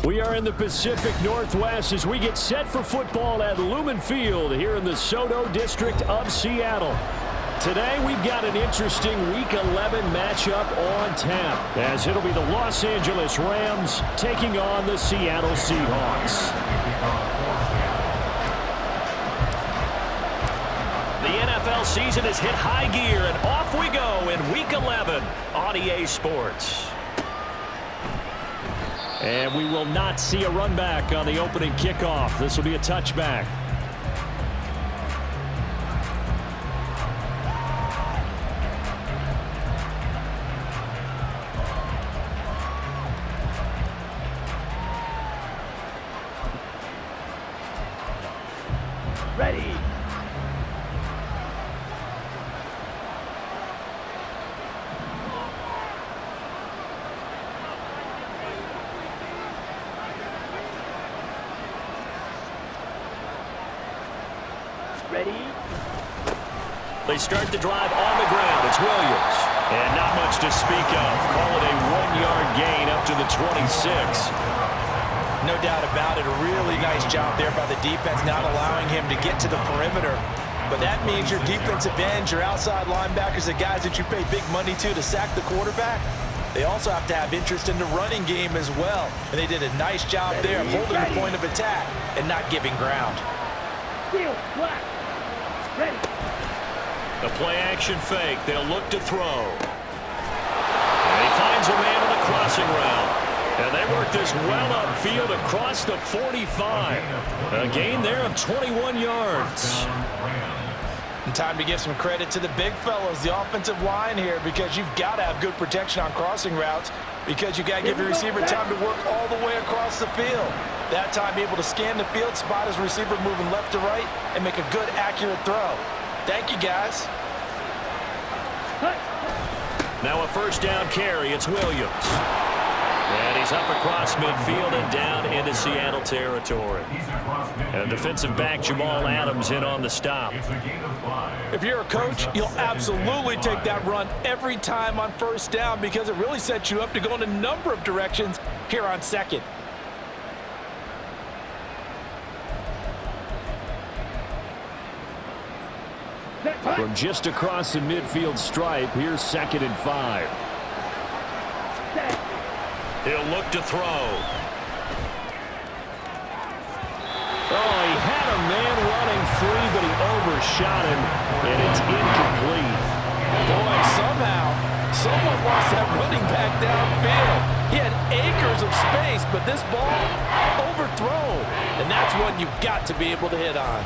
We are in the Pacific Northwest as we get set for football at Lumen Field here in the Soto District of Seattle. Today we've got an interesting Week 11 matchup on tap, as it'll be the Los Angeles Rams taking on the Seattle Seahawks. The NFL season has hit high gear, and off we go in Week 11 on EA Sports. And we will not see a run back on the opening kickoff. This will be a touchback. Ready. Ready. They start the drive on the ground. It's Williams. And not much to speak of. Call it a 1-yard gain up to the 26. No doubt about it. A really nice job there by the defense, not allowing him to get to the perimeter. But that means your defensive ends, your outside linebackers, the guys that you pay big money to sack the quarterback, they also have to have interest in the running game as well. And they did a nice job there of holding the point of attack and not giving ground. Ready. The play-action fake. They'll look to throw. And he finds a man on the crossing route. And they work this well upfield across the 45. A gain there of 21 yards. And time to give some credit to the big fellows, the offensive line here, because you've got to have good protection on crossing routes, because you got to give your receiver time to work all the way across the field. That time able to scan the field, spot his receiver moving left to right, and make a good, accurate throw. Thank you, guys. Now a first down carry. It's Williams. And he's up across midfield and down into Seattle territory. And defensive back Jamal Adams in on the stop. If you're a coach, you'll absolutely take that run every time on first down, because it really sets you up to go in a number of directions here on second. From just across the midfield stripe, here's 2nd and 5. He'll look to throw. Oh, he had a man running free, but he overshot him, and it's incomplete. Boy, somehow, someone lost that running back downfield. He had acres of space, but this ball overthrown, and that's one you've got to be able to hit on.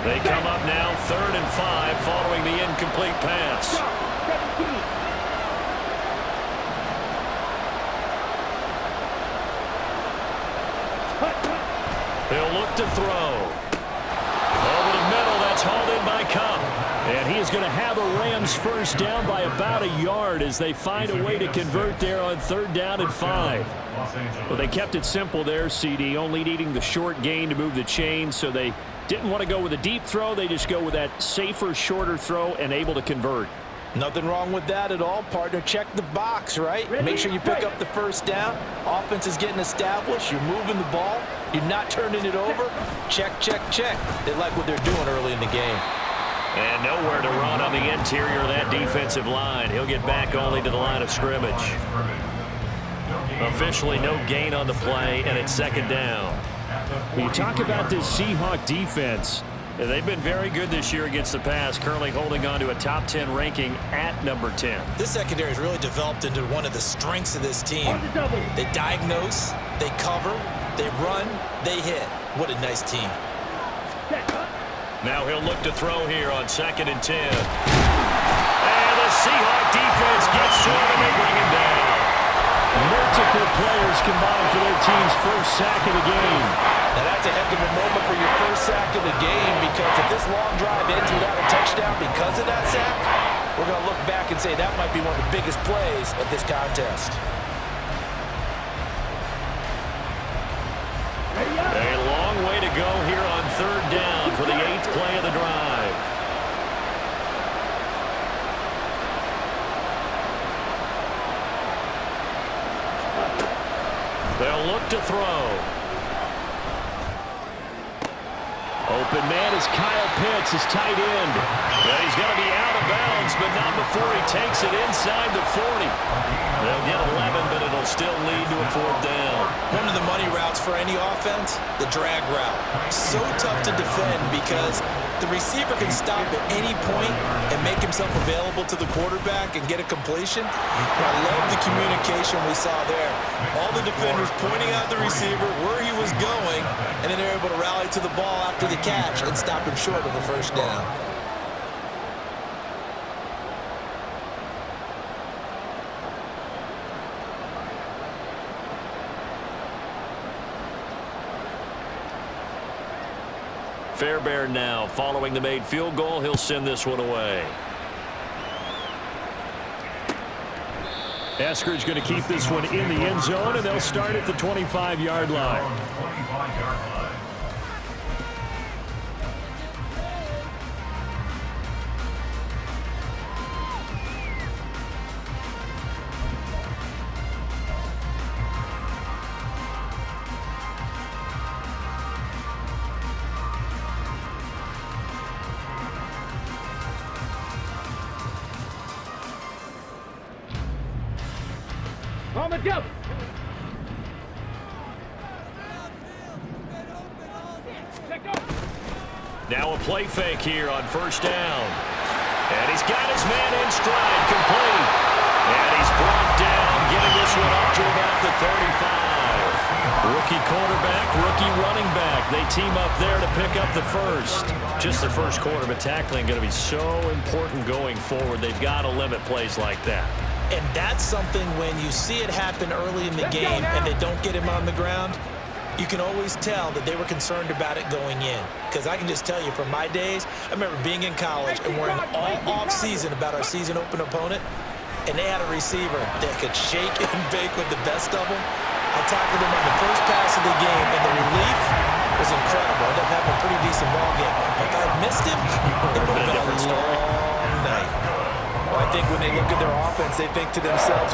They come up now 3rd and 5 following the incomplete pass. They'll look to throw. Over the middle, that's hauled in by Cup. And he is going to have a Rams first down by about a yard as they find a way to convert there on 3rd down and 5. Well, they kept it simple there, CD, only needing the short gain to move the chain, so they didn't want to go with a deep throw. They just go with that safer, shorter throw and able to convert. Nothing wrong with that at all, partner. Check the box, right? Make sure you pick up the first down. Offense is getting established. You're moving the ball. You're not turning it over. Check, check, check. They like what they're doing early in the game. And nowhere to run on the interior of that defensive line. He'll get back only to the line of scrimmage. Officially no gain on the play, and it's 2nd down. When you talk about this Seahawk defense, they've been very good this year against the pass, currently holding on to a top 10 ranking at number 10. This secondary has really developed into one of the strengths of this team. They diagnose, they cover, they run, they hit. What a nice team. Now he'll look to throw here on 2nd and 10. And the Seahawk defense gets to him and they bring him down. Multiple players combined for their team's first sack of the game. Now that's a heck of a moment for your first sack of the game, because if this long drive ends without a touchdown because of that sack, we're going to look back and say that might be one of the biggest plays of this contest. A long way to go here on 3rd down for the 8th play of the drive. open man is Kyle Pitts, his tight end. Yeah, he's going to be out of bounds, but not before he takes it inside the 40. They'll get 11, but it'll still lead to a 4th down. One of the money routes for any offense, the drag route. So tough to defend because the receiver can stop at any point and make himself available to the quarterback and get a completion. I love the communication we saw there. All the defenders pointing out the receiver where he was going, and then they're able to rally to the ball after the catch and stop him short of a 1st down. Fairbairn now following the made field goal. He'll send this one away. Eskridge going to keep this one in the end zone, and they'll start at the 25-yard line. On the jump. Now a play fake here on 1st down. And he's got his man in stride, complete. And he's brought down, getting this one up to about the 35. Rookie quarterback, rookie running back. They team up there to pick up the 1st. Just the 1st quarter, but tackling going to be so important going forward. They've got to limit plays like that. And that's something when you see it happen early in the game and they don't get him on the ground, you can always tell that they were concerned about it going in. Because I can just tell you from my days, I remember being in college and worrying all off-season about our season open opponent, and they had a receiver that could shake and bake with the best of them. I tackled him on the 1st pass of the game, and the relief was incredible. I ended up having a pretty decent ball game. But if I had missed him, it would have been a long night. Well, I think when they look at their offense, they think to themselves,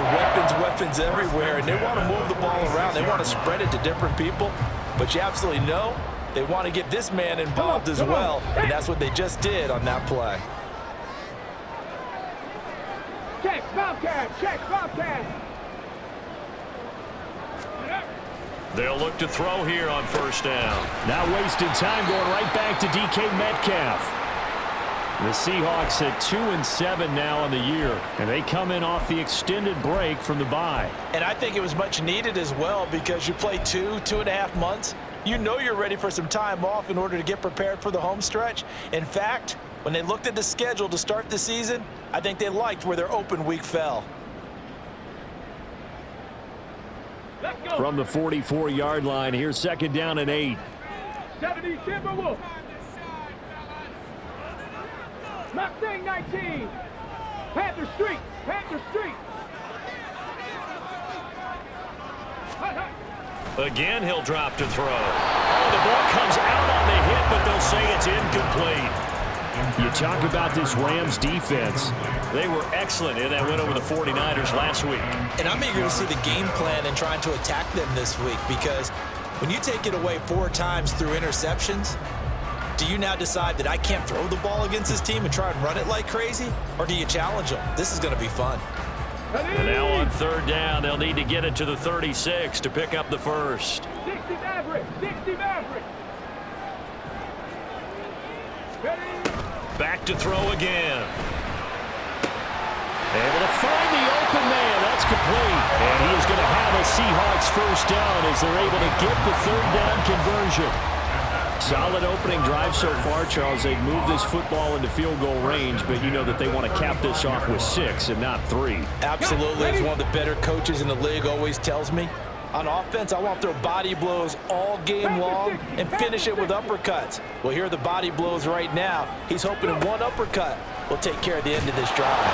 weapons everywhere, and they want to move the ball around. They want to spread it to different people, but you absolutely know they want to get this man involved as well, and that's what they just did on that play. Check, Bobcat, check, Bobcat. They'll look to throw here on 1st down. Now wasting time going right back to DK Metcalf. The Seahawks at 2-7 now on the year, and they come in off the extended break from the bye. And I think it was much needed as well because you play 2.5 months. You know you're ready for some time off in order to get prepared for the home stretch. In fact, when they looked at the schedule to start the season, I think they liked where their open week fell. From the 44-yard line, here's 2nd down and 8. 70 Timberwolves. Mustang 19. Panther Street. Panther Street. Again, he'll drop to throw. Oh, the ball comes out on the hit, but they'll say it's incomplete. You talk about this Rams defense. They were excellent in that win over the 49ers last week. And I'm eager to see the game plan and trying to attack them this week because when you take it away 4 times through interceptions, do you now decide that I can't throw the ball against this team and try and run it like crazy? Or do you challenge them? This is going to be fun. And now on 3rd down, they'll need to get it to the 36 to pick up the 1st. 60 Maverick. 60 Maverick. Back to throw again. Able to find the open man. That's complete. And he is going to have a Seahawks 1st down as they're able to get the 3rd down conversion. Solid opening drive so far, Charles. They've moved this football into field goal range, but you know that they want to cap this off with 6 and not 3. Absolutely. As one of the better coaches in the league always tells me, on offense, I want to throw body blows all game long and finish it with uppercuts. Well, here are the body blows right now. He's hoping one uppercut will take care of the end of this drive.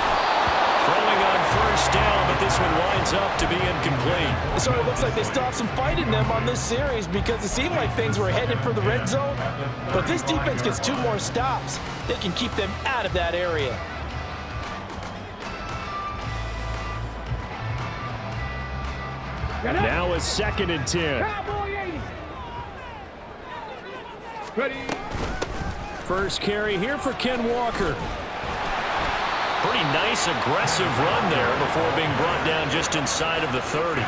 Throwing on 1st down, but this one winds up to be incomplete. So it looks like they still have some fight in them on this series because it seemed like things were headed for the red zone. But this defense gets 2 more stops. They can keep them out of that area. Now a 2nd and 10. Cowboy 80. Ready. First carry here for Ken Walker. Pretty nice, aggressive run there before being brought down just inside of the 30.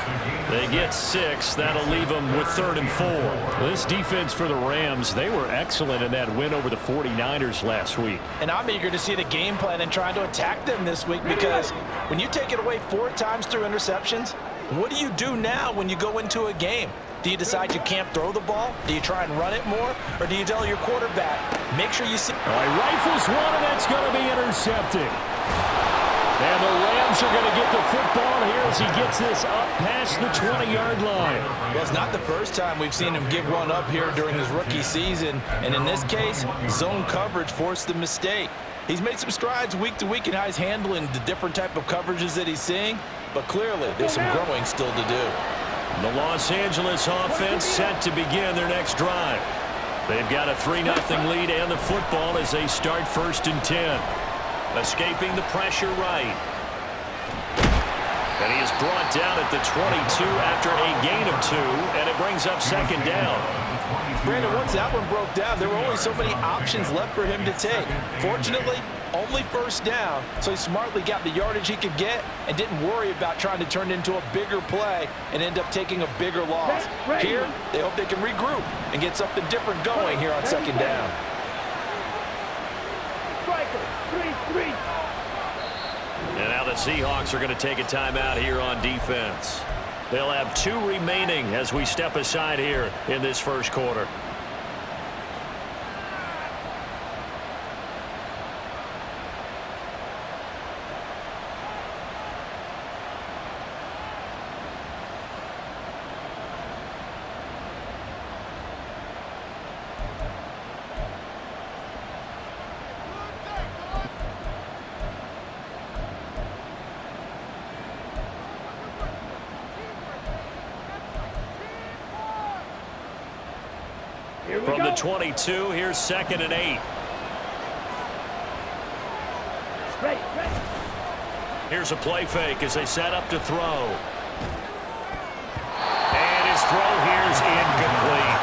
They get 6. That'll leave them with 3rd and 4. This defense for the Rams, they were excellent in that win over the 49ers last week. And I'm eager to see the game plan and trying to attack them this week, because when you take it away 4 times through interceptions, what do you do now when you go into a game? Do you decide you can't throw the ball? Do you try and run it more? Or do you tell your quarterback, make sure you see... All right, rifles one, and that's going to be intercepted. And the Rams are going to get the football here as he gets this up past the 20-yard line. Well, it's not the first time we've seen him give one up here during his rookie season. And in this case, zone coverage forced the mistake. He's made some strides week to week in how he's handling the different type of coverages that he's seeing. But clearly, there's some growing still to do. The Los Angeles offense set to begin their next drive. They've got a 3-0 lead and the football as they start 1st and 10. Escaping the pressure right. And he is brought down at the 22 after a gain of 2, and it brings up 2nd down. Brandon, once that one broke down, there were only so many options left for him to take. Fortunately, only 1st down, so he smartly got the yardage he could get and didn't worry about trying to turn it into a bigger play and end up taking a bigger loss. Here, they hope they can regroup and get something different going here on 2nd down. And now the Seahawks are going to take a timeout here on defense. They'll have 2 remaining as we step aside here in this 1st quarter. From the 22, here's 2nd and 8. Here's a play fake as they set up to throw. And his throw here is incomplete.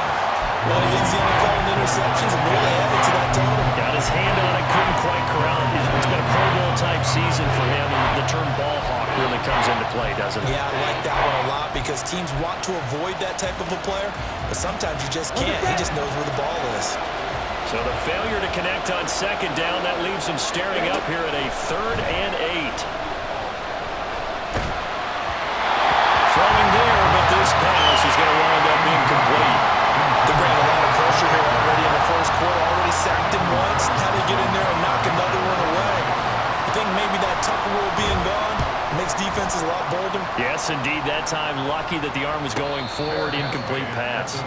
Well, he leads the NFL in interceptions and really added to that total. Got his hand on it, couldn't quite corral it. It's been a Pro Bowl-type season for him, and the term ball hawk really comes into play, doesn't it? Yeah, I like that one a lot because teams want to avoid that type of a player, but sometimes you just can't. He just knows where the ball is. So the failure to connect on 2nd down, that leaves him staring up here at a 3rd and 8. Throwing there, but this pass is going to wind up incomplete. They're bringing a lot of pressure here already in the 1st quarter. Already sacked him once. How to get in there and knock another one away. I think maybe that Tucker rule being gone makes defenses a lot bolder. Yes, indeed. That time, lucky that the arm was going forward. Incomplete pass.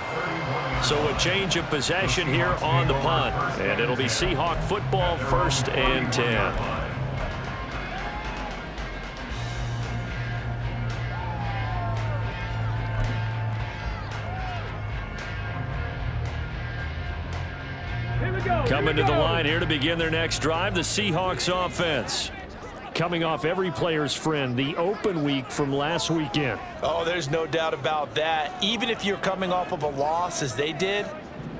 So a change of possession here on the punt. And it'll be Seahawk football 1st and 10. Coming to the line here to begin their next drive, the Seahawks offense. Coming off every player's friend, the open week from last weekend. Oh, there's no doubt about that. Even if you're coming off of a loss as they did,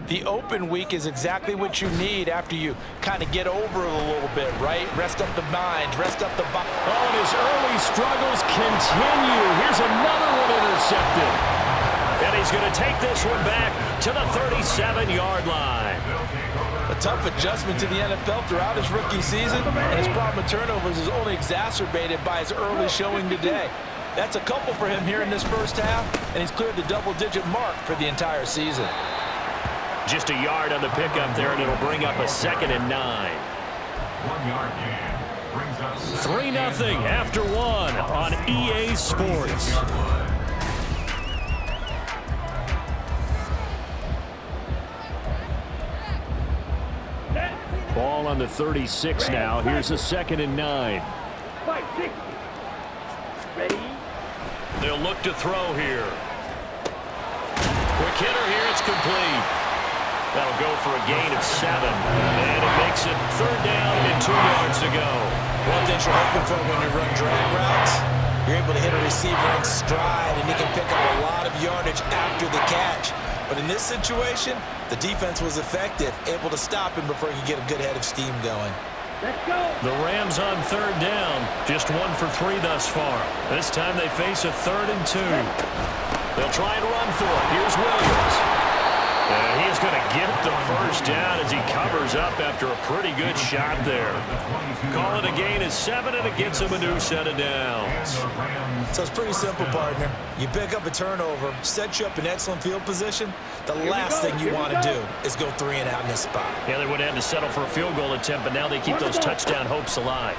the open week is exactly what you need after you kind of get over it a little bit, right? Rest up the mind, rest up the body. Oh, and his early struggles continue. Here's another one intercepted. And he's going to take this one back to the 37-yard line. A tough adjustment to the NFL throughout his rookie season, and his problem with turnovers is only exacerbated by his early showing today. That's a couple for him here in this 1st half, and he's cleared the double-digit mark for the entire season. Just a yard on the pickup there, and it'll bring up a 2nd and 9. 3-0 after 1 on EA Sports. Ball on the 36 now. Here's a 2nd and 9. They'll look to throw here. Quick hitter here. It's complete. That'll go for a gain of 7. And it makes it 3rd down and 2 yards to go. One thing you're hoping for when you run drag routes, You're able to hit a receiver in stride, and he can pick up a lot of yardage after the catch. But in this situation, the defense was effective, able to stop him before he could get a good head of steam going. Let's go. The Rams on third down, just 1 for 3 thus far. This time they face a 3rd and 2. They'll try and run for it. Here's Williams. And he's going to get the first down as he covers up after a pretty good shot there. Call it a gain of 7, and it gets him a new set of downs. So it's pretty simple, partner. You pick up a turnover, set you up in excellent field position. The last thing you want to do is go 3 and out in this spot. Yeah, they would have had to settle for a field goal attempt, but now they keep those touchdown hopes alive.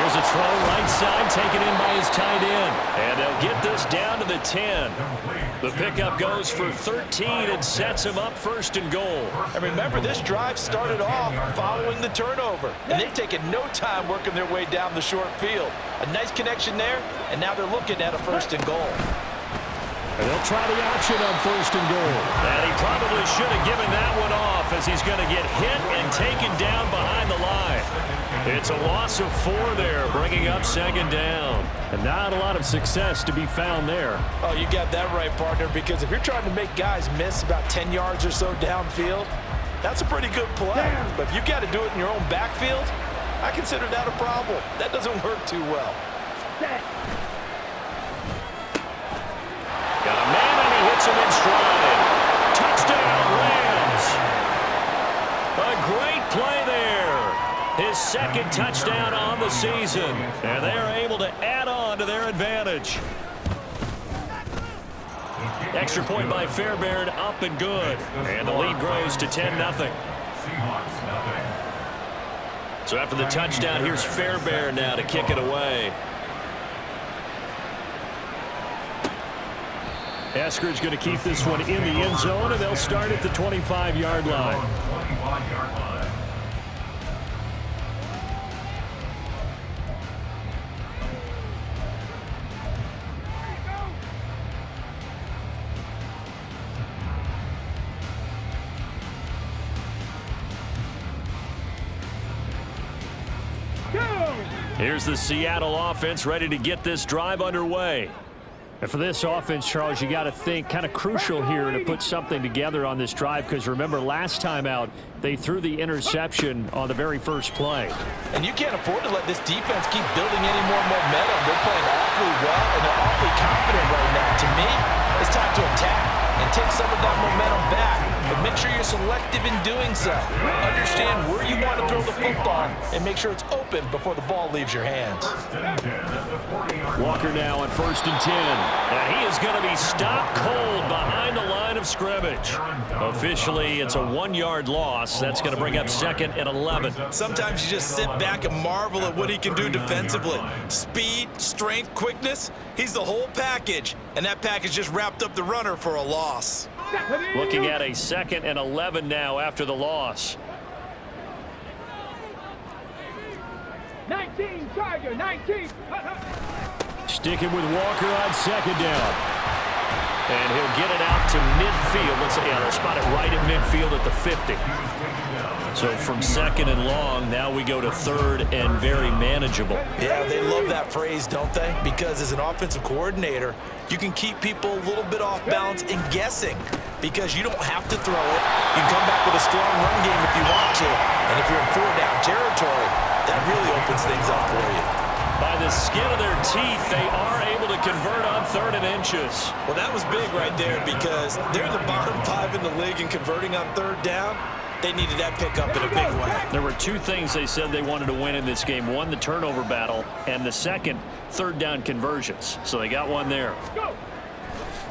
Here's a throw right side, taken in by his tight end. And they'll get this down to the 10. The pickup goes for 13 and sets him up 1st and goal. And remember, this drive started off following the turnover. And they've taken no time working their way down the short field. A nice connection there, and now they're looking at a 1st and goal. And they'll try the option on 1st and goal. And he probably should have given that one off as he's going to get hit and taken down behind the line. It's a loss of 4 there, bringing up 2nd down. And not a lot of success to be found there. Oh, you got that right, partner, because if you're trying to make guys miss about 10 yards or so downfield, that's a pretty good play. But if you got to do it in your own backfield, I consider that a problem. That doesn't work too well. Got a man, and he hits him in stride. Touchdown, Rams. A great play there. His 2nd touchdown on the season. And they're able to add on to their advantage. Extra point by Fairbairn, up and good. And the lead grows to 10-0. So after the touchdown, here's Fairbairn now to kick it away. Eskridge going to keep this one in the end zone, and they'll start at the 25-yard line. Here's the Seattle offense ready to get this drive underway. And for this offense, Charles, you got to think kind of crucial here to put something together on this drive, because remember last time out they threw the interception on the very first play. And you can't afford to let this defense keep building any more momentum. They're playing awfully well, and they're awfully confident right now. To me, it's time to attack and take some of that momentum back. But make sure you're selective in doing so. Understand where you want to throw the football and make sure it's open before the ball leaves your hands. Walker now on 1st and 10. And he is going to be stopped cold behind the line of scrimmage. Officially, it's a 1-yard loss. That's going to bring up 2nd and 11. Sometimes you just sit back and marvel at what he can do defensively. Speed, strength, quickness. He's the whole package. And that package just wrapped up the runner for a loss. Looking at a 2nd and 11 now after the loss. 19, Tiger, 19. Sticking with Walker on 2nd down. And he'll get it out to midfield. They'll spot it right in midfield at the 50. So from 2nd and long, now we go to 3rd and very manageable. Yeah, they love that phrase, don't they? Because as an offensive coordinator, you can keep people a little bit off balance and guessing, because you don't have to throw it. You can come back with a strong run game if you want to. And if you're in 4-down territory, that really opens things up for you. By the skin of their teeth, they are able to convert on 3rd and inches. Well, that was big right there, because they're the bottom 5 in the league in converting on 3rd down. They needed that pickup in a big way. There were 2 things they said they wanted to win in this game. One, the turnover battle, and the second, 3rd down conversions. So they got one there.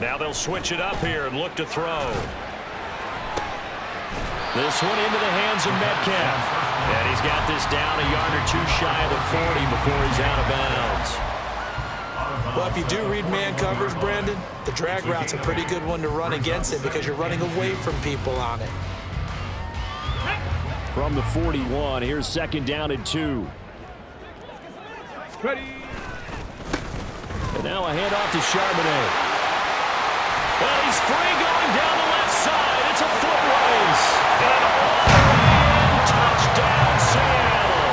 Now they'll switch it up here and look to throw. This one into the hands of Metcalf. And he's got this down a yard or 2 shy of the 40 before he's out of bounds. Well, if you do read man covers, Brandon, the drag route's a pretty good one to run against it, because you're running away from people on it. From the 41, here's 2nd down and 2. Ready. And now a handoff to Charbonnet. Well, he's free going down the left side. It's a foot race. And all the way in, touchdown Seattle.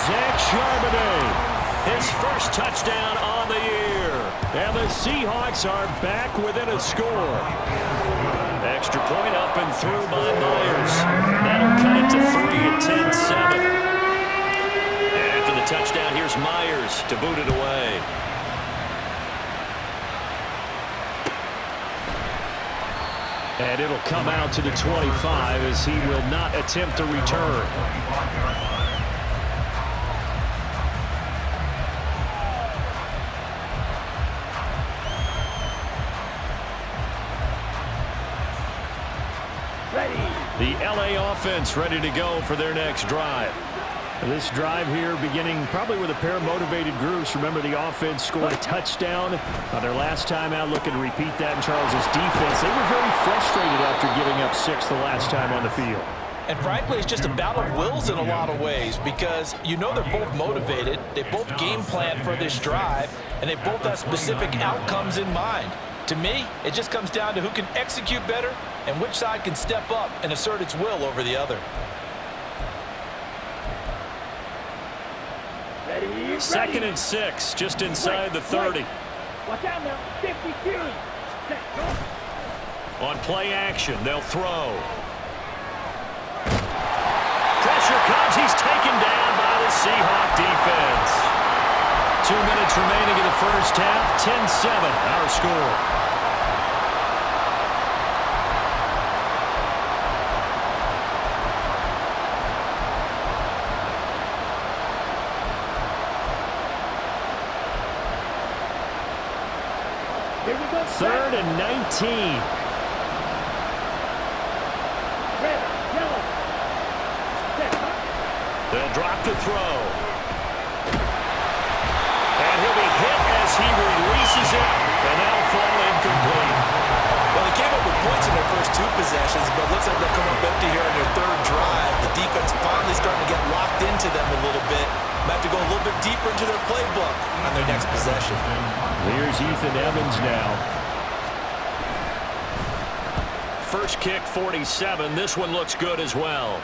Zach Charbonnet, his first touchdown on the year. And the Seahawks are back within a score. Extra point up and through by Myers. That'll cut it to 3 at 10-7. After the touchdown, here's Myers to boot it away. And it'll come out to the 25 as he will not attempt to return. The LA offense ready to go for their next drive. This drive here beginning probably with a pair of motivated groups. Remember, the offense scored a touchdown on their last time out. Looking to repeat that in Charles's defense. They were very frustrated after giving up 6 the last time on the field. And frankly, it's just a battle of wills in a lot of ways because you know they're both motivated. They both game plan for this drive, and they both have specific outcomes in mind. To me, it just comes down to who can execute better and which side can step up and assert its will over the other. Second and 6, just inside the 30. Watch out now, 52. On play action, they'll throw. Pressure comes, he's taken down by the Seahawk defense. 2 minutes remaining in the first half, 10-7, our score. Third and 19. Red, yellow. They'll drop to throw. And he'll be hit as he releases it, and that'll fall incomplete. Well, they came up with points in their first 2 possessions, but looks like they'll come up empty here in their third drive. The defense finally starting to get locked into them a little bit. Might have to go a little bit deeper into their playbook on their next possession. Here's Ethan Evans now. First kick, 47. This one looks good as well.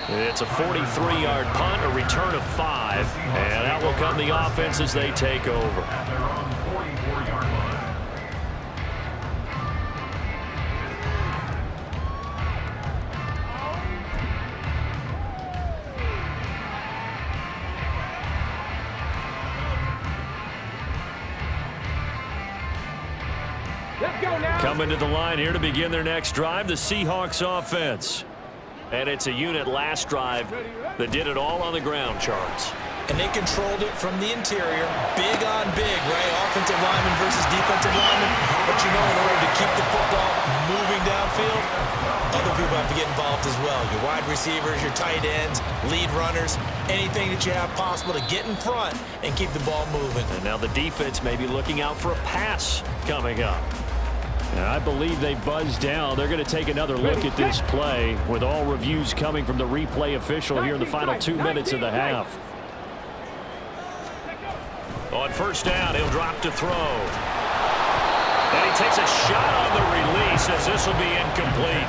It's a 43-yard punt, a return of 5. And that will come the offense as they take over. Coming to the line here to begin their next drive, the Seahawks offense. And it's a unit last drive that did it all on the ground, Charles. And they controlled it from the interior. Big on big, right? Offensive lineman versus defensive lineman. But you know, in order to keep the football moving downfield, other people have to get involved as well. Your wide receivers, your tight ends, lead runners, anything that you have possible to get in front and keep the ball moving. And now the defense may be looking out for a pass coming up. And I believe they buzzed down. They're going to take another look at this play with all reviews coming from the replay official here in the final 2 minutes of the half. On first down, he'll drop to throw. And he takes a shot on the release as this will be incomplete.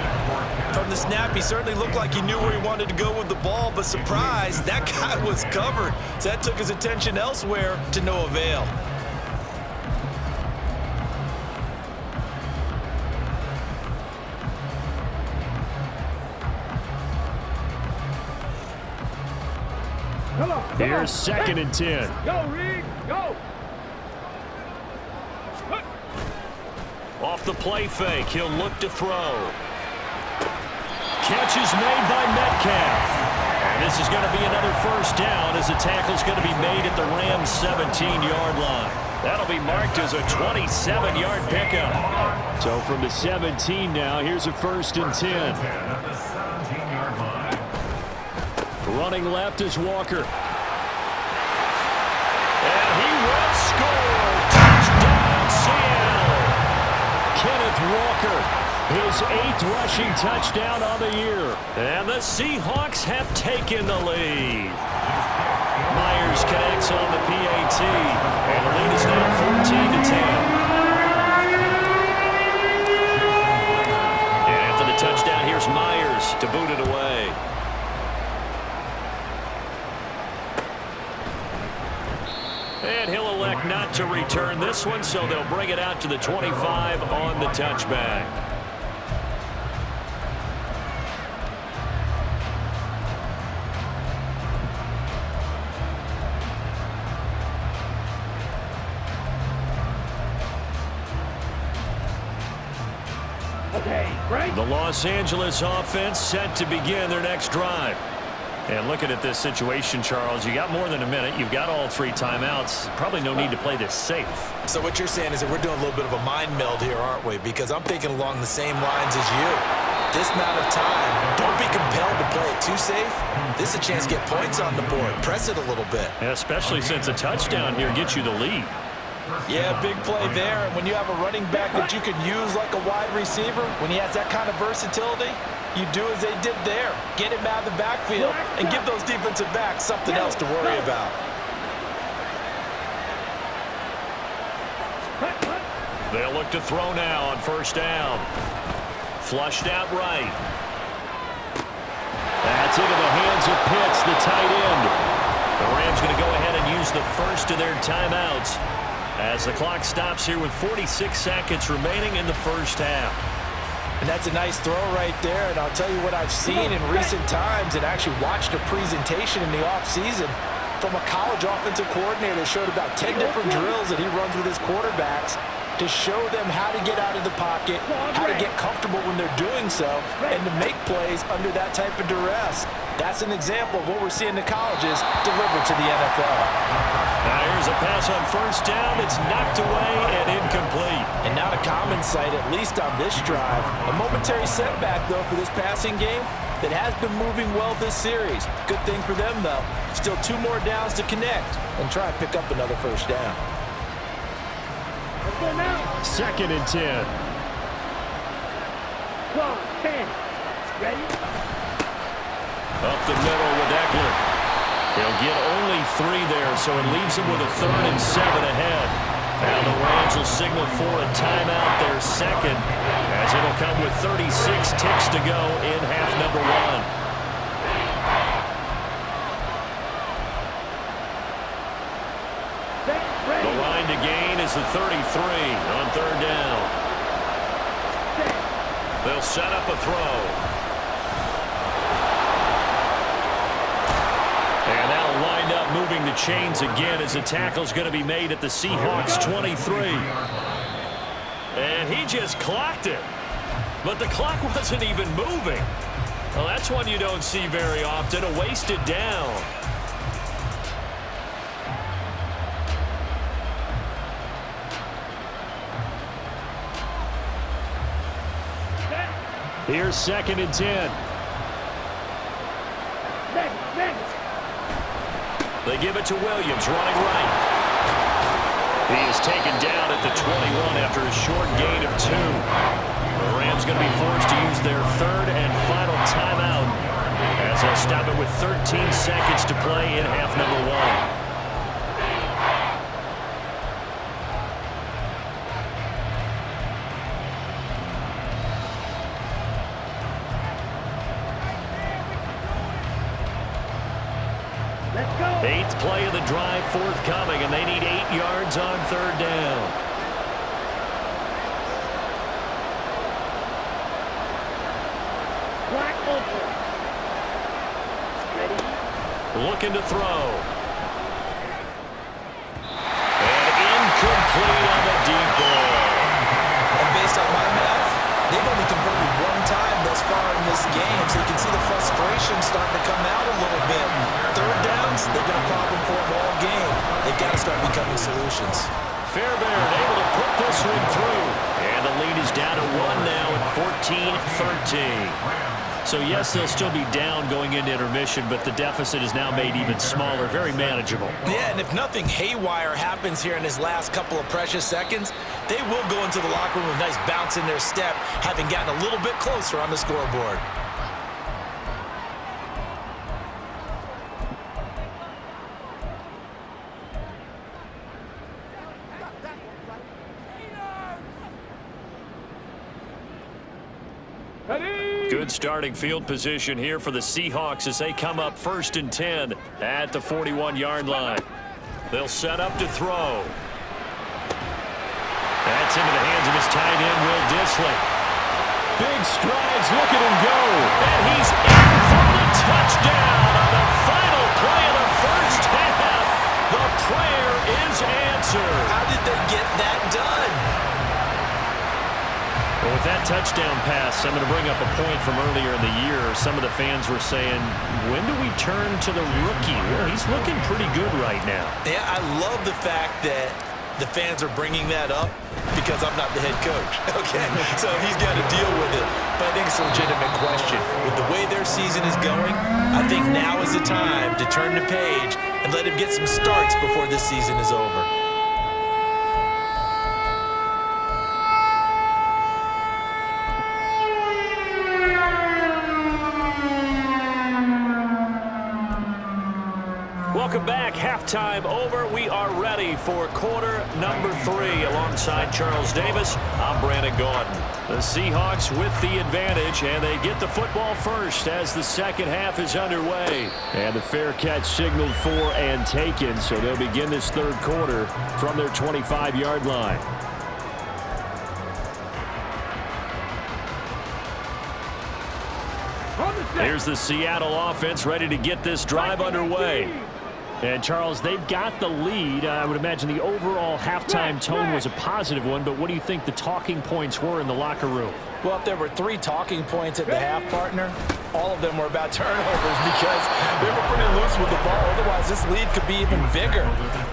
From the snap, he certainly looked like he knew where he wanted to go with the ball, but surprise, that guy was covered. So that took his attention elsewhere to no avail. Here's second and 10. Go, Reed, go. Off the play fake, he'll look to throw. Catch is made by Metcalf. And this is going to be another first down as the tackle's going to be made at the Rams' 17-yard line. That'll be marked as a 27-yard pickup. So from the 17 now, here's a first and 10. Running left is Walker. And he will score. Touchdown, Seattle. Kenneth Walker, his 8th rushing touchdown on the year. And the Seahawks have taken the lead. Myers connects on the PAT. And the lead is now 14-10. And after the touchdown, here's Myers to boot it away. And he'll elect not to return this one, so they'll bring it out to the 25 on the touchback. The Los Angeles offense set to begin their next drive. And looking at this situation, Charles, you got more than a minute. You've got all 3 timeouts. Probably no need to play this safe. So what you're saying is that we're doing a little bit of a mind meld here, aren't we? Because I'm thinking along the same lines as you. This amount of time, don't be compelled to play it too safe. This is a chance to get points on the board. Press it a little bit. Yeah, especially since a touchdown here gets you the lead. Yeah, big play there. And when you have a running back that you can use like a wide receiver, when he has that kind of versatility, you do as they did there. Get him out of the backfield and give those defensive backs something else to worry about. They'll look to throw now on first down. Flushed out right. That's into the hands of Pitts, the tight end. The Rams going to go ahead and use the first of their timeouts as the clock stops here with 46 seconds remaining in the first half. And that's a nice throw right there. And I'll tell you what I've seen in recent times and actually watched a presentation in the offseason from a college offensive coordinator that showed about 10 different drills that he runs with his quarterbacks to show them how to get out of the pocket, how to get comfortable when they're doing so, and to make plays under that type of duress. That's an example of what we're seeing the colleges deliver to the NFL. Now here's a pass on first down. It's knocked away and incomplete. And not a common sight, at least on this drive. A momentary setback, though, for this passing game that has been moving well this series. Good thing for them, though. Still 2 more downs to connect and try and pick up another first down. 2nd and 10. Go, 10. Ready? Up the middle with Eckler. He'll get only 3 there, so it leaves him with a 3rd and 7 ahead. Now the Rams will signal for a timeout, their second, as it'll come with 36 ticks to go in half number 1. The line to gain is the 33 on 3rd down. They'll set up a throw. And that'll wind up moving the chains again as the tackle's going to be made at the Seahawks 23. And he just clocked it. But the clock wasn't even moving. Well, that's one you don't see very often, a wasted down. Here's 2nd and 10. They give it to Williams, running right. He is taken down at the 21 after a short gain of 2. The Rams going to be forced to use their 3rd and final timeout as they'll stop it with 13 seconds to play in half number 1. Eighth play of the drive forthcoming, and they need 8 yards on 3rd down. Black open. Ready? Looking to throw. And incomplete on the deep ball. And based on my math, they've only converted 1 time thus far in this game, so you can see the frustration starting to come out a little bit. 3rd downs, they've been a problem for them all game. They've got to start becoming solutions. Fairbairn able to put this one through. And the lead is down to 1 now at 14-13. So, yes, they'll still be down going into intermission, but the deficit is now made even smaller, very manageable. Yeah, and if nothing haywire happens here in his last couple of precious seconds, they will go into the locker room with a nice bounce in their step, having gotten a little bit closer on the scoreboard. Good starting field position here for the Seahawks as they come up 1st and 10 at the 41-yard line. They'll set up to throw. That's into the hands of his tight end, Will Dissly. Big strides, look at him go. And he's in for the touchdown on the final play of the first half. The prayer is answered. How did they get that done? Well, with that touchdown pass, I'm going to bring up a point from earlier in the year. Some of the fans were saying, when do we turn to the rookie? Well, he's looking pretty good right now. Yeah, I love the fact that the fans are bringing that up because I'm not the head coach, okay? So he's got to deal with it. But I think it's a legitimate question. With the way their season is going, I think now is the time to turn the page and let him get some starts before this season is over. Welcome back. Halftime over. We are ready for quarter number 3. Alongside Charles Davis, I'm Brandon Gaudin. The Seahawks with the advantage, and they get the football first as the second half is underway. And the fair catch signaled for and taken, so they'll begin this third quarter from their 25-yard line. Here's the Seattle offense ready to get this drive underway. And, Charles, they've got the lead. I would imagine the overall halftime tone was a positive one, but what do you think the talking points were in the locker room? Well, if there were 3 talking points at the half, partner, all of them were about turnovers because they were pretty loose with the ball. Otherwise, this lead could be even bigger.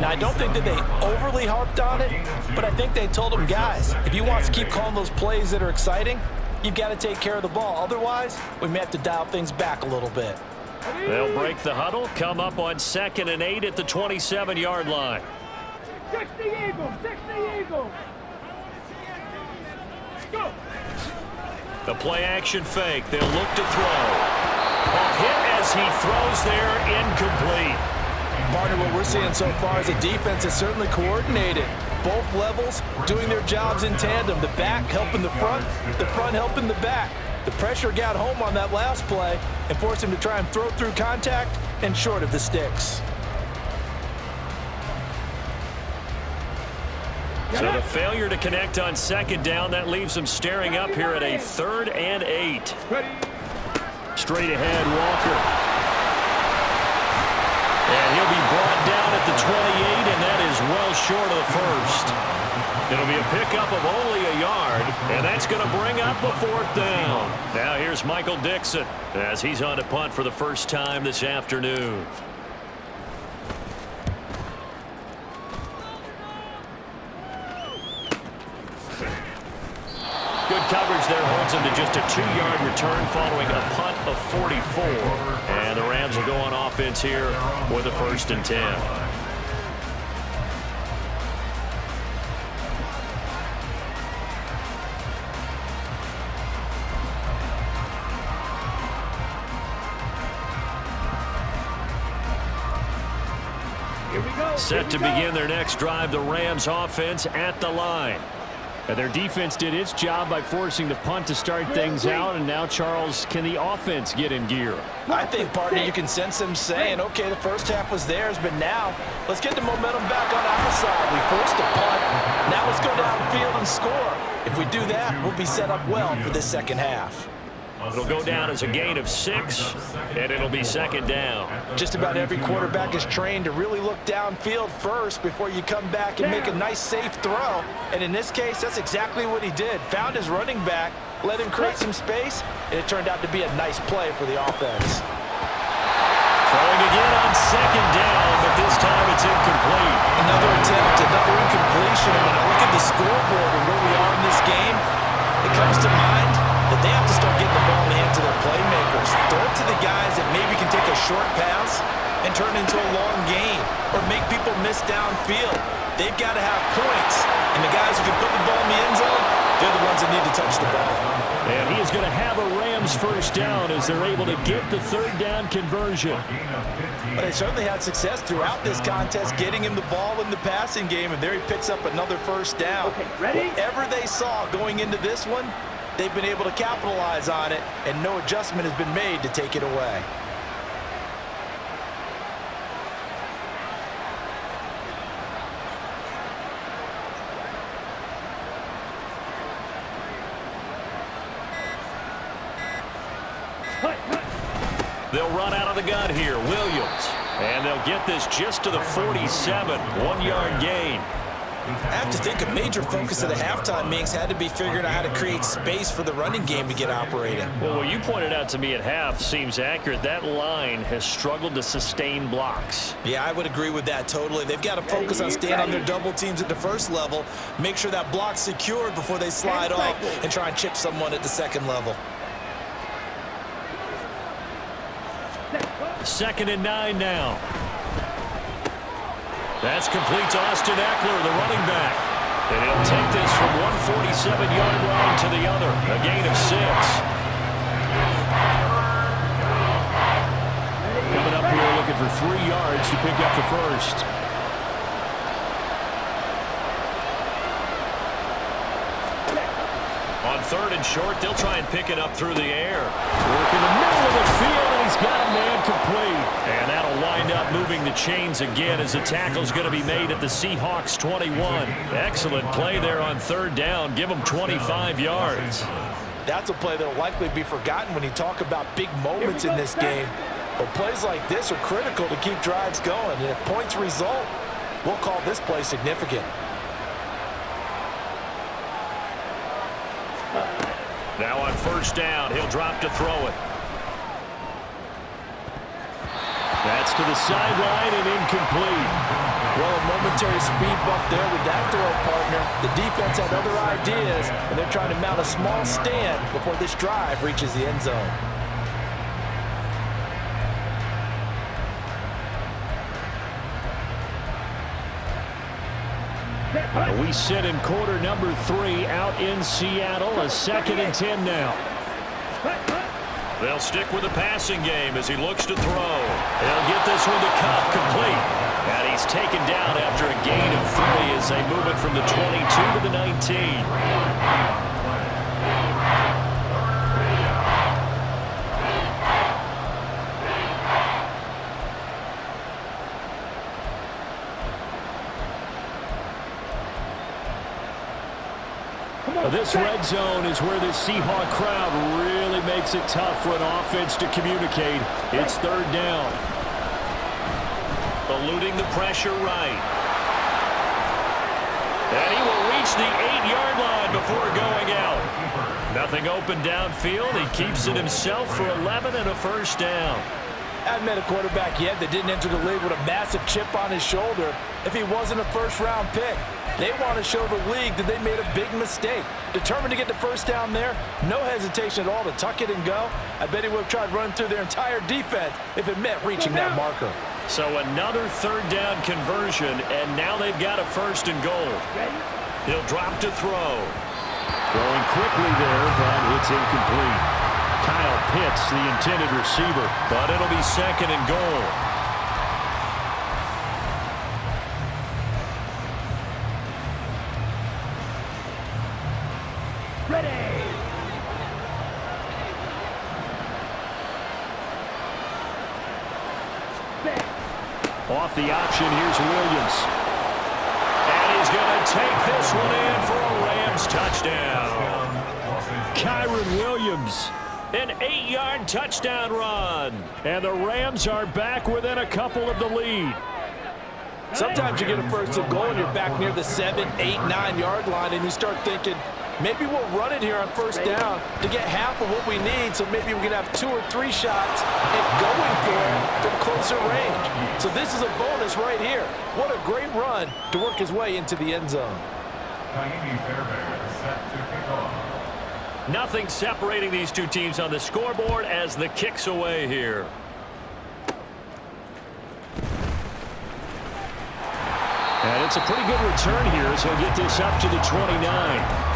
Now, I don't think that they overly harped on it, but I think they told them, guys, if you want to keep calling those plays that are exciting, you've got to take care of the ball. Otherwise, we may have to dial things back a little bit. They'll break the huddle, come up on 2nd and 8 at the 27-yard line. 60 Eagles, 60 Eagles. Go. The play action fake. They'll look to throw. A hit as he throws there, incomplete. Partner, what we're seeing so far is a defense that's certainly coordinated. Both levels doing their jobs in tandem. The back helping the front helping the back. The pressure got home on that last play and forced him to try and throw through contact and short of the sticks. So the failure to connect on 2nd down, that leaves them staring up here at a 3rd and 8. Straight ahead, Walker. And he'll be brought down at the 28, and that is well short of the first. It'll be a pickup of only a yard, and that's going to bring up the 4th down. Now here's Michael Dixon as he's on to punt for the first time this afternoon. Good coverage there holds him to just a 2-yard return following a punt of 44. And the Rams will go on offense here with a 1st and 10. Set to begin their next drive, the Rams offense at the line. And their defense did its job by forcing the punt to start things out, and now, Charles, can the offense get in gear? I think, partner, you can sense them saying, okay, the first half was theirs, but now let's get the momentum back on our side. We forced a punt. Now let's go downfield and score. If we do that, we'll be set up well for the second half. It'll go down as a gain of 6, and it'll be 2nd down. Just about every quarterback is trained to really look downfield first before you come back and make a nice, safe throw. And in this case, that's exactly what he did. Found his running back, let him create some space, and it turned out to be a nice play for the offense. Throwing again on 2nd down, but this time it's incomplete. Another attempt, another incompletion. And when I look at the scoreboard and where we are in this game, it comes to mind that they have to start getting the ball in the hands of their playmakers. Throw it to the guys that maybe can take a short pass and turn into a long gain or make people miss downfield. They've got to have points. And the guys who can put the ball in the end zone, they're the ones that need to touch the ball. And he is going to have a Rams 1st down as they're able to get the 3rd down conversion. But they certainly had success throughout this contest, getting him the ball in the passing game, and there he picks up another 1st down. Okay, ready? Whatever they saw going into this one, they've been able to capitalize on it, and no adjustment has been made to take it away. They'll run out of the gun here. Williams. And they'll get this just to the 47. 1-yard gain. I have to think a major focus of the halftime, Minks, had to be figuring out how to create space for the running game to get operating. Well, what you pointed out to me at half seems accurate. That line has struggled to sustain blocks. Yeah, I would agree with that totally. They've got to focus on staying on their double teams at the first level, make sure that block's secured before they slide off and try and chip someone at the second level. 2nd and 9 now. That's complete to Austin Eckler, the running back. And he'll take this from 147-yard line to the other. A gain of 6. Coming up here looking for 3 yards to pick up the first. On 3rd and short, they'll try and pick it up through the air. Work in the middle of the field, and he's got a man complete. And that'll wind up moving the chains again as the tackle's going to be made at the Seahawks 21. Excellent play there on 3rd down. Give them 25 yards. That's a play that will likely be forgotten when you talk about big moments in this game. But plays like this are critical to keep drives going. And if points result, we'll call this play significant. Now on 1st down, he'll drop to throw it. That's to the sideline and incomplete. Well, a momentary speed bump there with that throw, partner. The defense had other ideas, and they're trying to mount a small stand before this drive reaches the end zone. We sit in quarter number 3 out in Seattle. A 2nd and 10 now. They'll stick with the passing game as he looks to throw. They'll get this one to Cup complete. And he's taken down after a gain of 3 as they move it from the 22 to the 19. This red zone is where the Seahawk crowd really makes it tough for an offense to communicate. It's 3rd down. Eluding the pressure right. And he will reach the 8-yard line before going out. Nothing open downfield. He keeps it himself for 11 and a 1st down. I haven't met a quarterback yet that didn't enter the league with a massive chip on his shoulder if he wasn't a 1st-round pick. They want to show the league that they made a big mistake. Determined to get the 1st down there, no hesitation at all to tuck it and go. I bet he would have tried running through their entire defense if it meant reaching that marker. So another 3rd down conversion, and now they've got a 1st and goal. He'll drop to throw. Throwing quickly there, but it's incomplete. Kyle Pitts, the intended receiver, but it'll be 2nd and goal. Off the option, here's Williams. And he's going to take this one in for a Rams touchdown. Kyron Williams, an 8-yard touchdown run. And the Rams are back within a couple of the lead. Sometimes you get a 1st and goal and you're back near the 7, 8, 9-yard line, and you start thinking, maybe we'll run it here on 1st down to get half of what we need, so maybe we can have 2 or 3 shots at going for it from closer range. So this is a bonus right here. What a great run to work his way into the end zone. Nothing separating these two teams on the scoreboard as the kick's away here. And it's a pretty good return here as he'll get this up to the 29.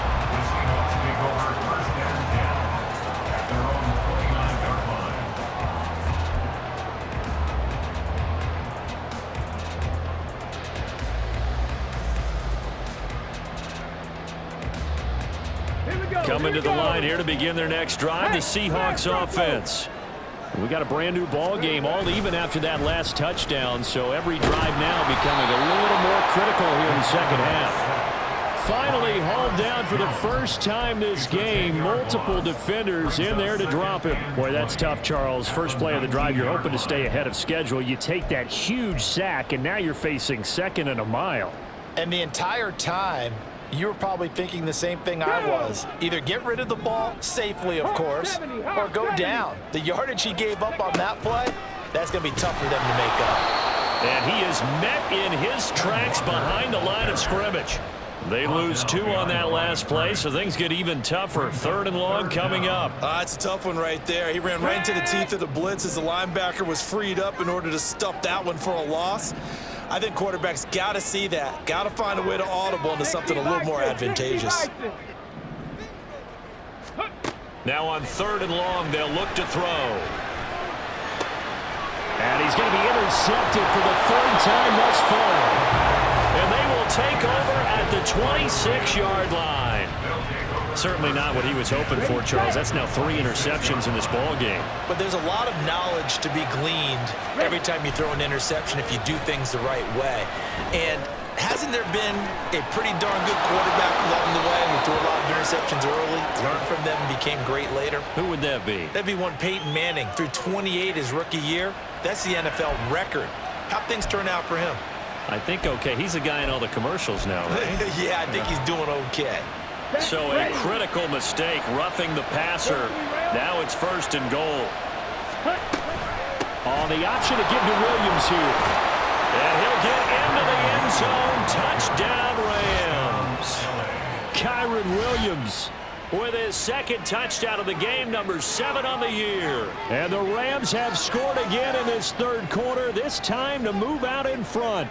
coming to the line here to begin their next drive, the Seahawks offense. We got a brand new ball game, all even after that last touchdown, so every drive now becoming a little more critical here in the second half. Finally hauled down for the first time this game. Multiple defenders in there to drop him. Boy, that's tough, Charles. First play of the drive, you're hoping to stay ahead of schedule. You take that huge sack, and now you're facing second and a mile. And the entire time, you were probably thinking the same thing I was. Either get rid of the ball safely, of course, or go down. The yardage he gave up on that play, that's going to be tough for them to make up. And he is met in his tracks behind the line of scrimmage. They lose 2 on that last play, so things get even tougher. 3rd and long coming up. It's a tough one right there. He ran right into the teeth of the blitz as the linebacker was freed up in order to stuff that one for a loss. I think quarterbacks got to see that. Got to find a way to audible into something a little more advantageous. Now on 3rd and long, they'll look to throw. And he's going to be intercepted for the 3rd time thus far. And they will take over at the 26-yard line. Certainly not what he was hoping for, Charles. That's now 3 interceptions in this ball game. But there's a lot of knowledge to be gleaned every time you throw an interception if you do things the right way. And hasn't there been a pretty darn good quarterback along the way who threw a lot of interceptions early, learned from them, and became great later? Who would that be? That'd be one Peyton Manning. Threw 28 his rookie year. That's the NFL record. How'd things turn out for him? I think okay. He's a guy in all the commercials now, right? Yeah, I think he's doing okay. So a critical mistake, roughing the passer. Now it's 1st and goal. On the option to give to Williams here. And he'll get into the end zone. Touchdown, Rams. Kyron Williams with his 2nd touchdown of the game, number 7 on the year. And the Rams have scored again in this 3rd quarter, this time to move out in front.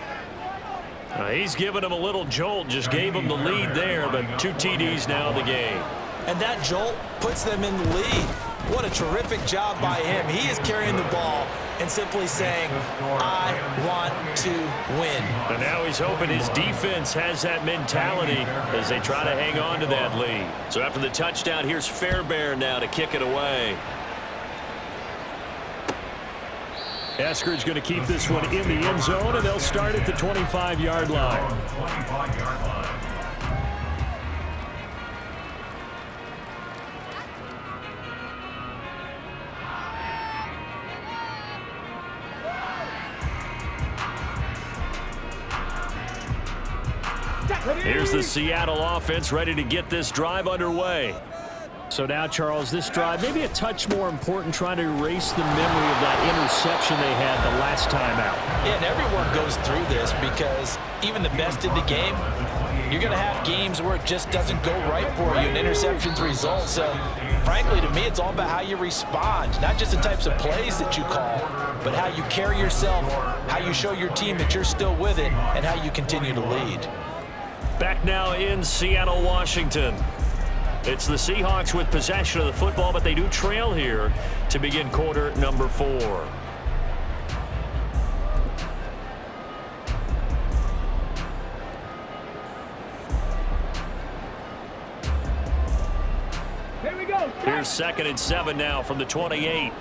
He's given him a little jolt, just gave him the lead there, but 2 TDs now in the game. And that jolt puts them in the lead. What a terrific job by him. He is carrying the ball and simply saying, I want to win. And now he's hoping his defense has that mentality as they try to hang on to that lead. So after the touchdown, here's Fairbairn now to kick it away. Eskridge going to keep this one in the end zone, and they'll start at the 25-yard line. Here's the Seattle offense ready to get this drive underway. So now, Charles, this drive maybe a touch more important, trying to erase the memory of that interception they had the last time out. Yeah, and everyone goes through this because even the best in the game, you're going to have games where it just doesn't go right for you and interceptions result. So, frankly, to me, it's all about how you respond, not just the types of plays that you call, but how you carry yourself, how you show your team that you're still with it, and how you continue to lead. Back now in Seattle, Washington. It's the Seahawks with possession of the football, but they do trail here to begin quarter number 4. Here we go. Here's 2nd and 7 now from the 28.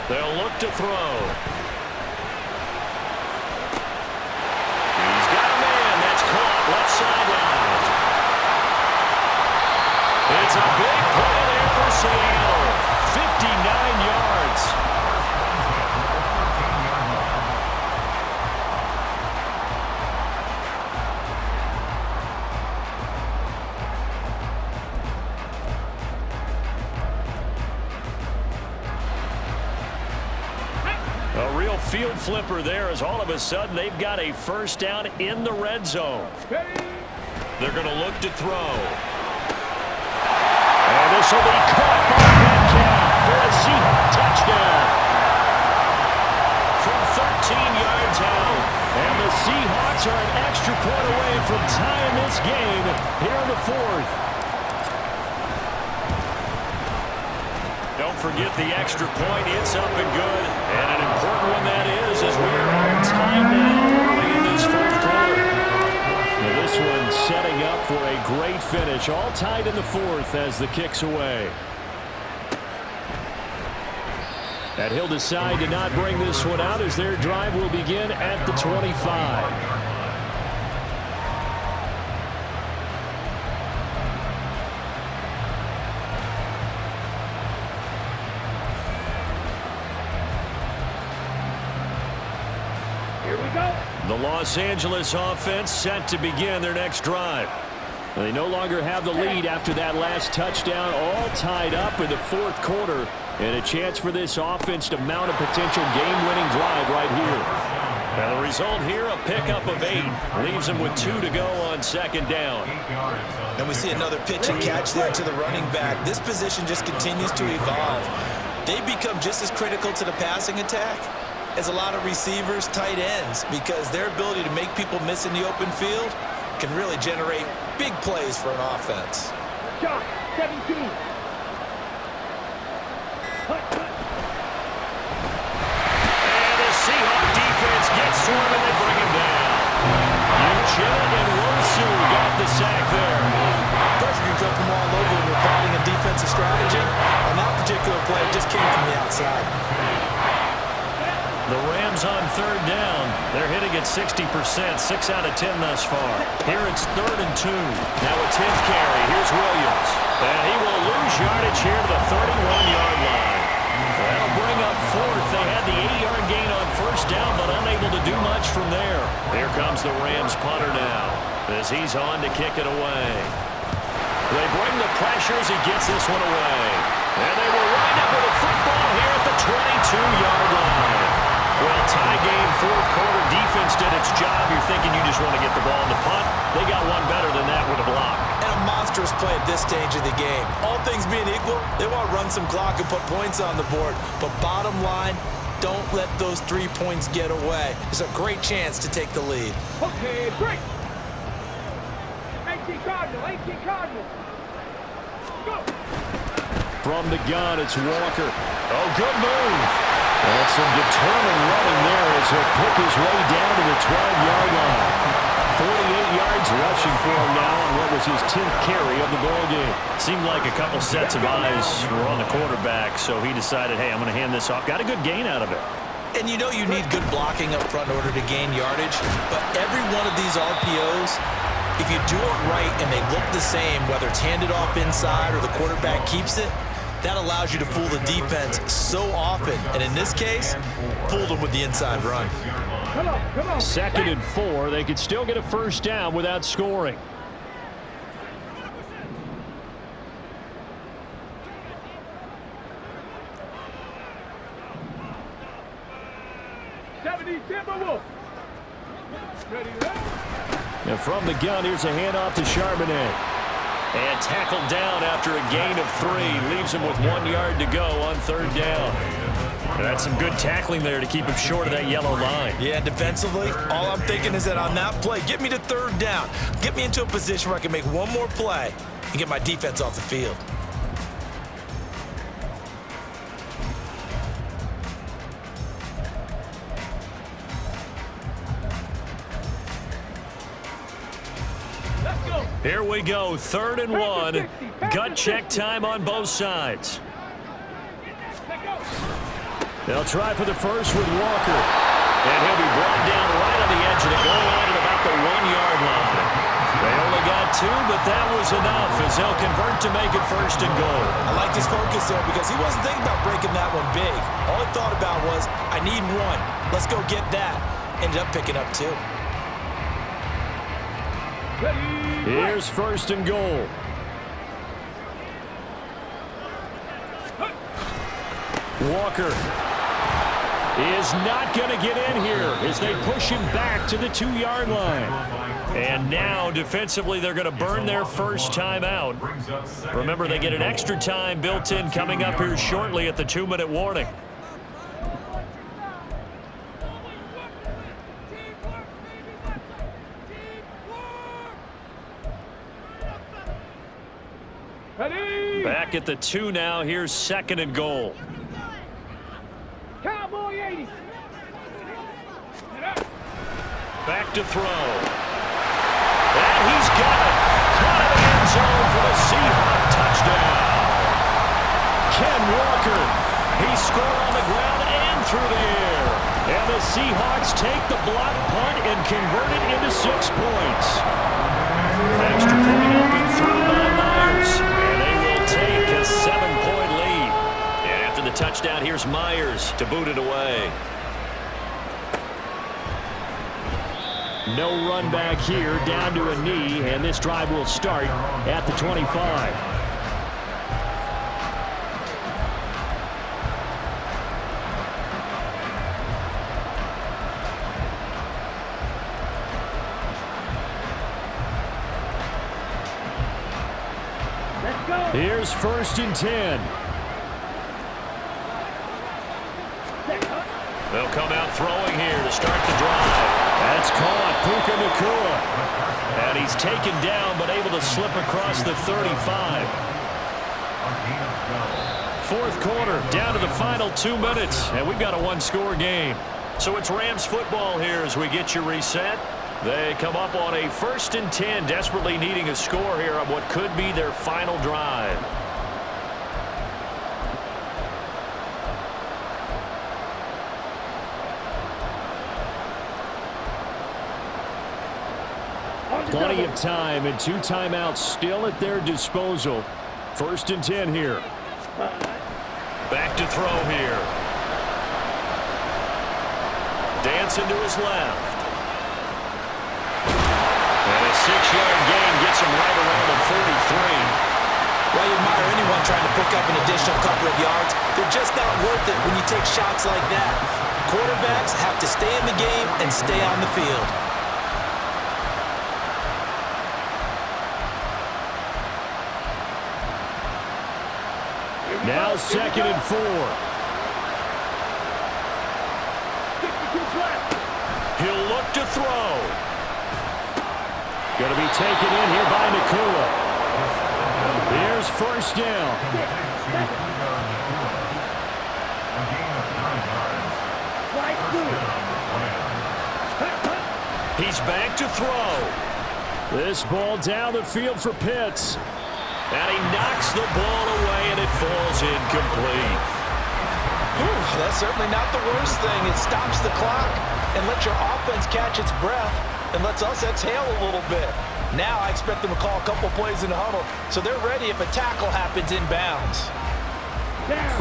They'll look to throw. He's got a man. That's caught left sideline. It's a big play there for Seattle. 59 yards. A real field flipper there as all of a sudden they've got a first down in the red zone. They're going to look to throw. And this will be caught by Metcalf for a Seahawks touchdown. From 13 yards out. And the Seahawks are an extra point away from tying this game here in the 4th. Don't forget the extra point. It's up and good. And an important one that is, as we're all tied now early in this fourth quarter. Now this one setting up for a great finish. All tied in the fourth as the kick's away. And he'll decide to not bring this one out as their drive will begin at the 25. The Los Angeles offense set to begin their next drive. They no longer have the lead after that last touchdown, all tied up in the fourth quarter, and a chance for this offense to mount a potential game-winning drive right here. And the result here, a pickup of 8, leaves them with 2 to go on second down. And we see another pitch and catch there to the running back. This position just continues to evolve. They become just as critical to the passing attack as a lot of receivers, tight ends, because their ability to make people miss in the open field can really generate big plays for an offense. Shot, 17. And the Seahawks defense gets to him and they bring him down. Uchenna and Rosu got the sack there. Pressure can come from all over when you're plotting a defensive strategy. On that particular play, it just came from the outside. The Rams on third down. They're hitting at 60%, 6 out of 10 thus far. Here it's 3rd and 2. Now a 10th carry. Here's Williams. And he will lose yardage here to the 31-yard line. That'll bring up 4th. They had the 8-yard gain on first down, but unable to do much from there. Here comes the Rams punter now as he's on to kick it away. They bring the pressure as he gets this one away. And they will wind up with a football here at the 22-yard line. Well, tie game, fourth quarter, defense did its job. You're thinking you just want to get the ball in the punt. They got one better than that with a block. And a monstrous play at this stage of the game. All things being equal, they want to run some clock and put points on the board. But bottom line, don't let those 3 points get away. It's a great chance to take the lead. Okay, break. 18 Cardinal, 18 Cardinal. Go. From the gun, it's Walker. Oh, good move. That's some determined running there as he'll pick his way down to the 12-yard line. 48 yards rushing for him now on what was his 10th carry of the ball game. Seemed like a couple sets of eyes were on the quarterback, so he decided, hey, I'm going to hand this off. Got a good gain out of it. And you know you need good blocking up front in order to gain yardage, but every one of these RPOs, if you do it right and they look the same, whether it's handed off inside or the quarterback keeps it, that allows you to fool the defense so often. And in this case, fooled them with the inside run. Come on, come on. 2nd and 4. They could still get a first down without scoring. And from the gun, here's a handoff to Charbonnet. And tackled down after a gain of 3. Leaves him with 1 yard to go on third down. And that's some good tackling there to keep him short of that yellow line. Yeah, defensively, all I'm thinking is that on that play, get me to third down. Get me into a position where I can make one more play and get my defense off the field. Here we go, 3rd and 1. Gut check time on both sides. They'll try for the first with Walker. And he'll be brought down right on the edge of the goal line at about the 1-yard line. They only got 2, but that was enough as they'll convert to make it 1st and goal. I like his focus there because he wasn't thinking about breaking that one big. All he thought about was, I need 1. Let's go get that. Ended up picking up 2. Here's 1st and goal. Walker is not going to get in here as they push him back to the 2-yard line. And now, defensively, they're going to burn their first time out. Remember, they get an extra time built in coming up here shortly at the 2-minute warning. Ready? Back at the 2 now. Here's 2nd and goal. Cowboy 80. Back to throw. And he's got it. Caught in the end zone for the Seahawks touchdown. Ken Walker. He scored on the ground and through the air. And the Seahawks take the block punt and convert it into 6 points. Extra point up and through by Myers. And they will take a 7-point lead. And after the touchdown, here's Myers to boot it away. No run back here, down to a knee, and this drive will start at the 25. Let's go. Here's 1st and 10. They'll come out throwing here to start the drive. That's caught. Puka Nacua. And he's taken down, but able to slip across the 35. 4th quarter, down to the final 2 minutes, and we've got a 1-score game. So it's Rams football here as we get you reset. They come up on a 1st and 10, desperately needing a score here on what could be their final drive. Plenty of time and 2 timeouts still at their disposal. 1st and 10 here. Back to throw here. Dancing to his left. And a 6-yard gain gets him right around the 43. Well, you admire anyone trying to pick up an additional couple of yards. They're just not worth it when you take shots like that. Quarterbacks have to stay in the game and stay on the field. Now 2nd and 4. He'll look to throw. Going to be taken in here by Nacua. Here's 1st down. He's back to throw. This ball down the field for Pitts. And he knocks the ball away, and it falls incomplete. That's certainly not the worst thing. It stops the clock and lets your offense catch its breath and lets us exhale a little bit. Now I expect them to call a couple plays in the huddle, so they're ready if a tackle happens inbounds.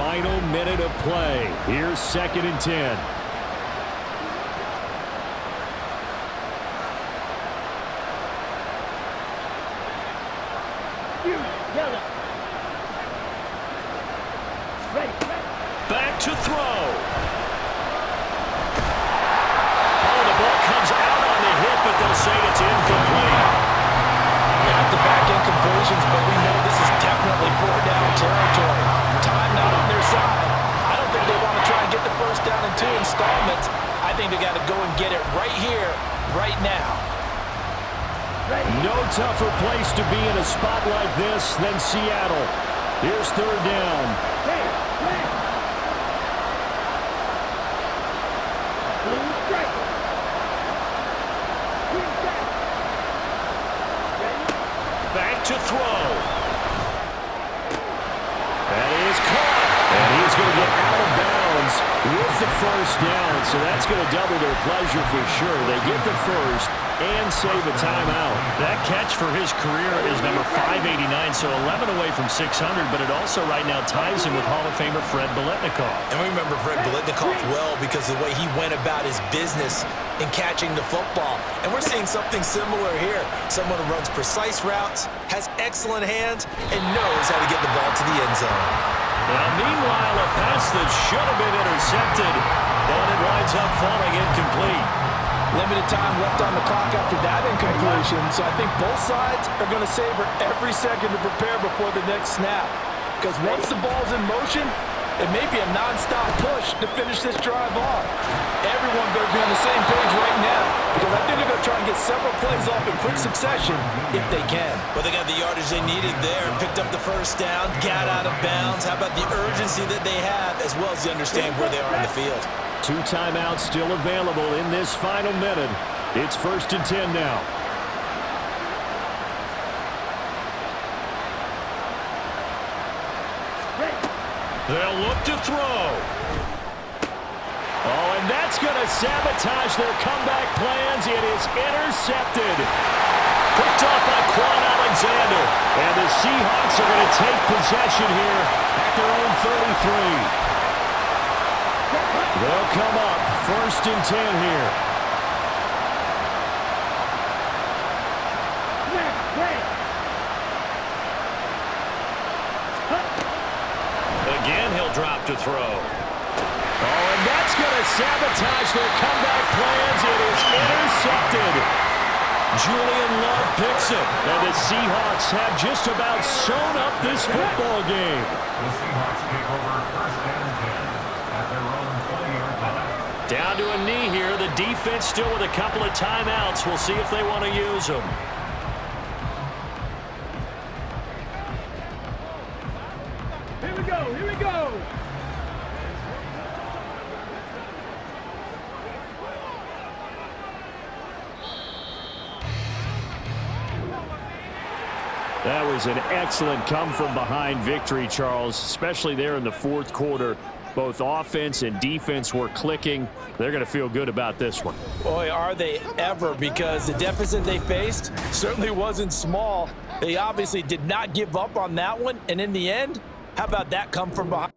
Final minute of play. Here's 2nd and 10. Back to throw. Oh, the ball comes out on the hit, but they'll say it's incomplete. Back-to-back incompletions, but we know this is definitely 4-down territory. Time not on their side. I don't think they want to try and get the 1st down in 2 installments. I think they got to go and get it right here, right now. No tougher place to be in a spot like this than Seattle. Here's 3rd down. Back to throw. That is caught. And he's going to get out of bounds with the 1st down. So that's going to double their pleasure for sure. They get the 1st and save a timeout. That catch for his career is number 589, so 11 away from 600, but it also right now ties him with Hall of Famer Fred Biletnikoff. And we remember Fred Biletnikoff well because of the way he went about his business in catching the football. And we're seeing something similar here. Someone who runs precise routes, has excellent hands, and knows how to get the ball to the end zone. Now, meanwhile, a pass that should have been intercepted, and it winds up falling incomplete. Limited time left on the clock after that incompletion, so I think both sides are going to savor every second to prepare before the next snap. Because once the ball's in motion, It may be a non-stop push to finish this drive off. Everyone better be on the same page right now because I think they're going to try and get several plays off in quick succession if they can. Well, they got the yardage they needed there, picked up the first down, got out of bounds. How about the urgency that they have as well as they understand where they are in the field? 2 timeouts still available in this final minute. It's 1st and 10 now. They'll look to throw. Oh, and that's going to sabotage their comeback plans. It is intercepted. Picked off by Quan Alexander. And the Seahawks are going to take possession here at their own 33. They'll come up 1st and 10 here. Again, he'll drop to throw. Oh, and that's going to sabotage their comeback plans. It is intercepted. Julian Love picks it. And the Seahawks have just about sewn up this football game. The Seahawks take over 1st and 10 at their own 20-yard line. Down to a knee here. The defense still with a couple of timeouts. We'll see if they want to use them. Here we go, here we go. That was an excellent come-from-behind victory, Charles, especially there in the 4th quarter. Both offense and defense were clicking. They're going to feel good about this one. Boy, are they ever, because the deficit they faced certainly wasn't small. They obviously did not give up on that one, and in the end, how about that come from behind?